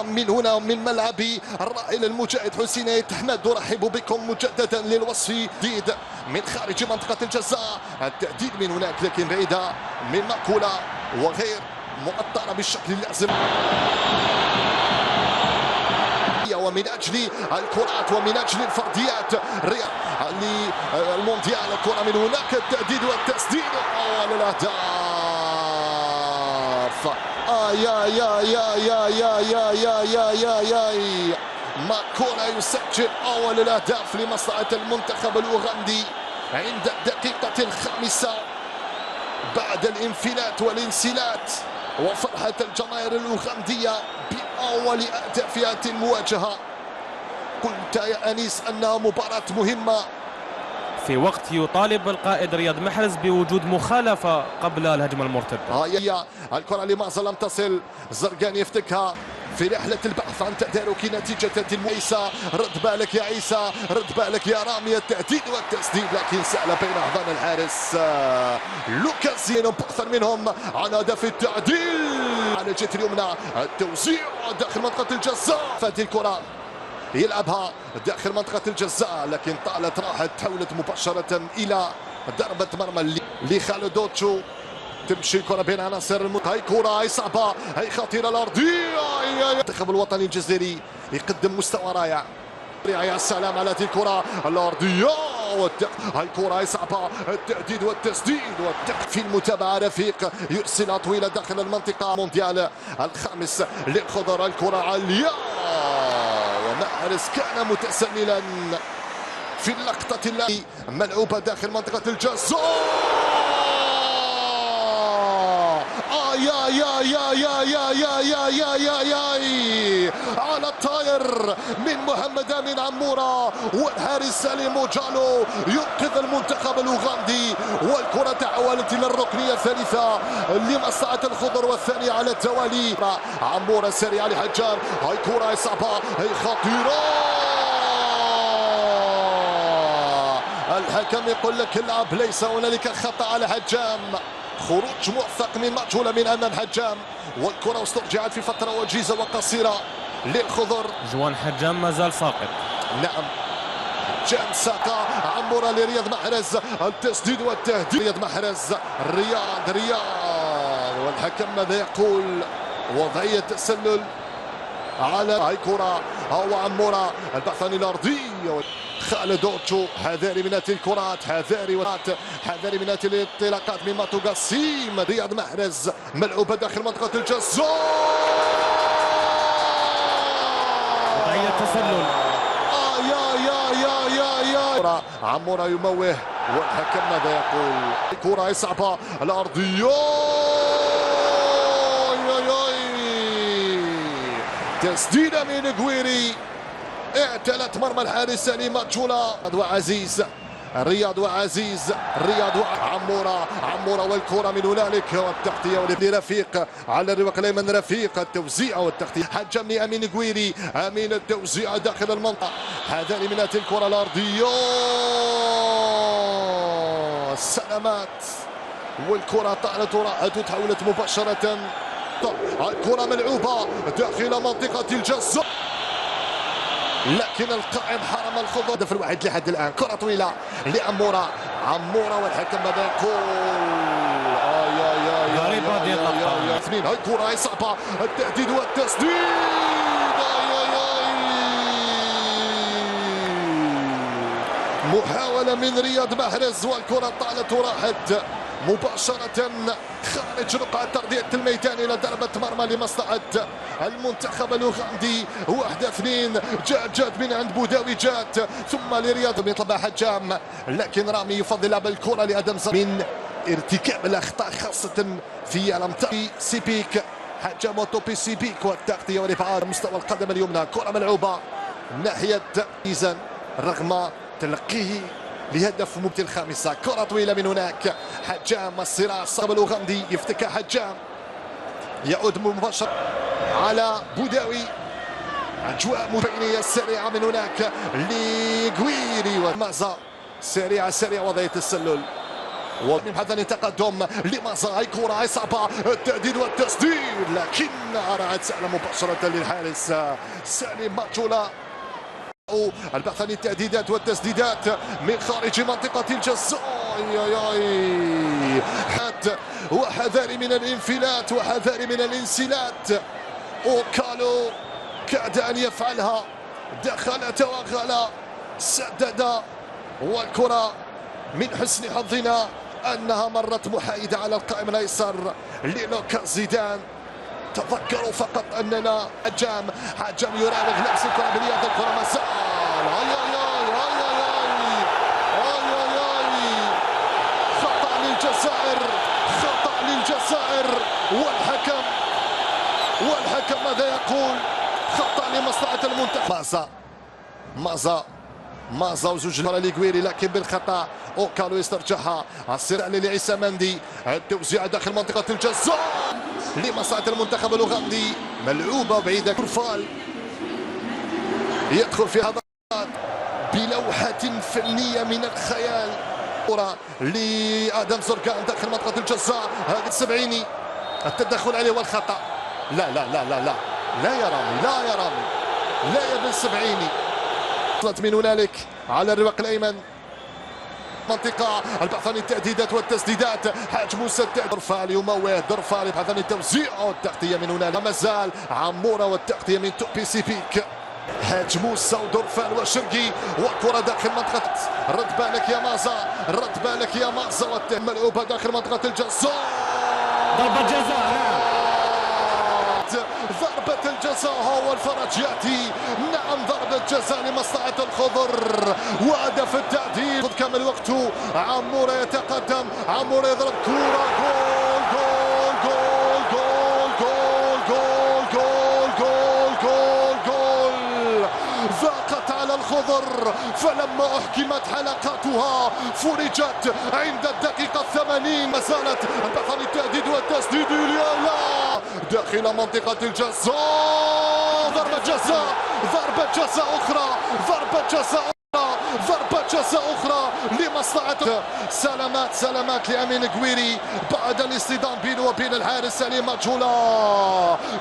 من هنا ومن ملعب الراحل المجاهد حسين عيد أحمد، أرحب بكم مجددا للوصف جديد من خارج منطقة الجزاء. التهديد من هناك لكن بعيدة من مأكولة وغير مؤطرة بالشكل اللازم، ومن أجل الكرات ومن أجل الفرديات للمونديال. الكرة من هناك، التهديد والتسديد والأهداف. يا يا يا يا يا يا يا يا يا يا ماكولا يسجل أول الأهداف لمصلحة المنتخب الأوغندي عند الدقيقة الخامسة بعد الانفلات والانسلات وفرحة الجماهير الأوغندية بأول أهداف هذه المواجهة. قلت يا أنيس أنها مباراة مهمة في وقت يطالب القائد رياض محرز بوجود مخالفة قبل الهجمة المرتدة. الكرة اللي ما زال لم تصل، زرقان يفتكها في رحلة البحث عن تدارك نتيجة المؤسسة. رد بالك يا عيسى، رد بالك يا رامي، التهديد والتسديد لكن سأل بين أحضان الحارس لوكاسينو أكثر منهم عن هدف التعديل على الجهة اليمنى. التوزيع داخل منطقة الجزاء، فاتي الكرة يلعبها داخل منطقة الجزاء لكن طالت راحت، تحولت مباشرة إلى ضربة مرمى لخالدوتشو. تمشي الكرة بين عناصر هاي كرة، هاي صعبة، هاي خطيرة الأرضية. المنتخب الوطني الجزائري يقدم مستوى رائع. يا سلام على هذه الكرة الأرضية، هاي كرة هاي صعبة، التهديد والتسديد في المتابعة. رفيق يرسلها طويلة داخل المنطقة. مونديال الخامس للخضر، الكرة عالية ومحرز كان متسللا في اللقطة التي ملعوبة داخل منطقة الجزاء. يا يا يا يا يا يا يا يا يا يا على الطاير من محمد امين عمورة، والحارس سالم جالو ينقذ المنتخب الاوغندي، والكرة تحولت الى الركنية الثالثة لمصلحة الخضر والثانية على التوالي. عمورة سريع لحجام، هاي كرة هاي صعبة، هاي خطيرة. الحكم يقول لك العب، ليس هنالك خطأ على حجام. خروج موفق من مأجولة من أمام حجام، والكرة استرجعت في فترة وجيزة وقصيرة للخضر. جوان حجام ما زال ساقط. نعم، حجام ساقا. عمورة لرياض محرز، التسديد والتهديد. رياض محرز، رياض والحكم ماذا يقول؟ وضعية تسلل على هاي كرة هو عمورة، البحث عن الأرضية. خالدوتشو حذاري من هذه الكرات، حذاري من هذه الانطلاقات من ماتو قاسيم. رياض محرز ملعوبة داخل منطقة الجزاء، وضعية تسلل. يا يا يا يا يا عمورة يموه، والحكم ماذا يقول؟ الكرة صعبة، الأرضية تسديدة من غويري اعتلت مرمى الحارس سليم ماتشولا. رياض وعزيز عمورة والكرة من هنالك، والتغطية لرفيق على الرواق الايمن. رفيق التوزيع والتغطية، حجم لامين غويري، امين التوزيع داخل المنطقة. حذاري من هذه الكرة الارضية، السلامات، والكرة طالت وراءت وتحولت مباشرة. الكرة ملعوبة داخل منطقة الجزاء لكن القائم حرم الخضر. الهدف الوحيد لحد الان. كرة طويلة لعمورة، والحكم ماذا يقول؟ غريبة هذه اللقطة. اثنين، هاي كرة هاي صعبة، التهديد والتسديد. محاولة من رياض محرز، والكرة طالت وراحت مباشرة خارج رقعة ترضية الميدان إلى ضربة مرمى لمصلحة المنتخب الأوغندي. 1-2 جات من عند بوداوي، جات ثم لرياض يطلبها حجام، لكن رامي يفضل لعب الكرة لأدم من ارتكاب الأخطاء خاصة في المنطقة. سيبيك حجام وتوبي سيبيك، والتغطية والإبعاد مستوى القدم اليمنى. كرة ملعوبة ناحية إيزان رغم تلقيه لهدف مبتل الخامسة. كرة طويلة من هناك، حجام الصراع الصعب الأوغندي يفتكها حجام، يعود مباشرة على بوداوي. أجواء بينية سريعة من هناك لغويري، ومازا سريعة وضعية التسلل. ومحذن التقدم لمازا. هاي كرة، هاي صعبة، التهديد والتسديد لكنها رأت سهلة مباشرة للحارس سالم ماتشولا. البحث عن التهديدات والتسديدات من خارج منطقة الجزاء. وحذاري من الانفلات وحذاري من الانسلات. اوكالو كاد ان يفعلها، دخل توغل سدد، والكرة من حسن حظنا انها مرت محايدة على القائم الايسر للوكاس زيدان. تذكروا فقط اننا حجام يراوغ نفس الكرة باليد، الكرة مسال. خطأ للجزائر، خطأ للجزائر. والحكم ماذا يقول؟ خطأ لمصلحة المنتخب. مازا وزوج ليغويري لكن بالخطأ. اوكالو يسترجعها، السرعة لعيسى مندي، التوزيع داخل منطقة الجزاء لمصلحة المنتخب الأوغندي. ملعوبة بعيدة، كورفال يدخل في هذا بلوحة فنية من الخيال. كرة لآدم زرقان داخل منطقة الجزاء، هذا السبعيني، التدخل عليه والخطأ. لا لا لا لا لا لا يا رامي، لا يا رامي، لا يا بن سبعيني. وصلت من هنالك على الرواق الأيمن منطقة البحث عن التهديدات والتسديدات. حاج موسى درفال يموه، درفال يبحث عن التوزيع والتغطية من هنالك. مازال عمورة والتغطية من توبي سيبيك. حاج موسى ودرفال وشرقي، والكرة داخل منطقة. رد بالك يا مازا، رد بالك يا مازا، ملعوبة داخل منطقة الجزاء. ضربة جزاء، ضربة الجزاء. هو الفرج يأتي، نعم ضربة جزاء لمصلحة الخضر وهدف التعديل. كمل وقته، عمورة يتقدم، عمورة يضرب كرة، جول جول جول جول جول جول جول جول جول. ضاقت على الخضر، فلما أحكمت حلقاتها فرجت عند الدقيقة 80. ما زالت البحث عن التهديد والتسديد داخل منطقة الجزاء. ضربة جزاء، ضربة جزاء أخرى، ضربة جزاء أخرى، ضربة جزاء أخرى لمصلحة. سلامات لأمين غويري بعد الاصطدام بينه وبين الحارس سالم ماتشولا.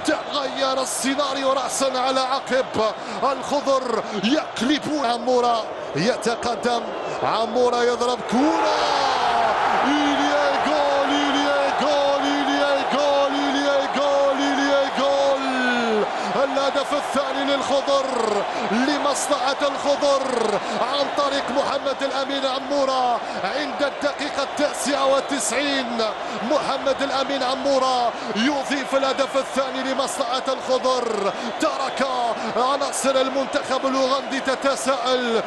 تغير السيناريو رأسا على عقب. الخضر يقلبون. عمورة يتقدم، عمورة يضرب كرة، الهدف الثاني للخضر لمصلحة الخضر عن طريق محمد الأمين عمورة عند الدقيقة 99. محمد الأمين عمورة يضيف الهدف الثاني لمصلحة الخضر. ترك عناصر المنتخب الأوغندي تتساءل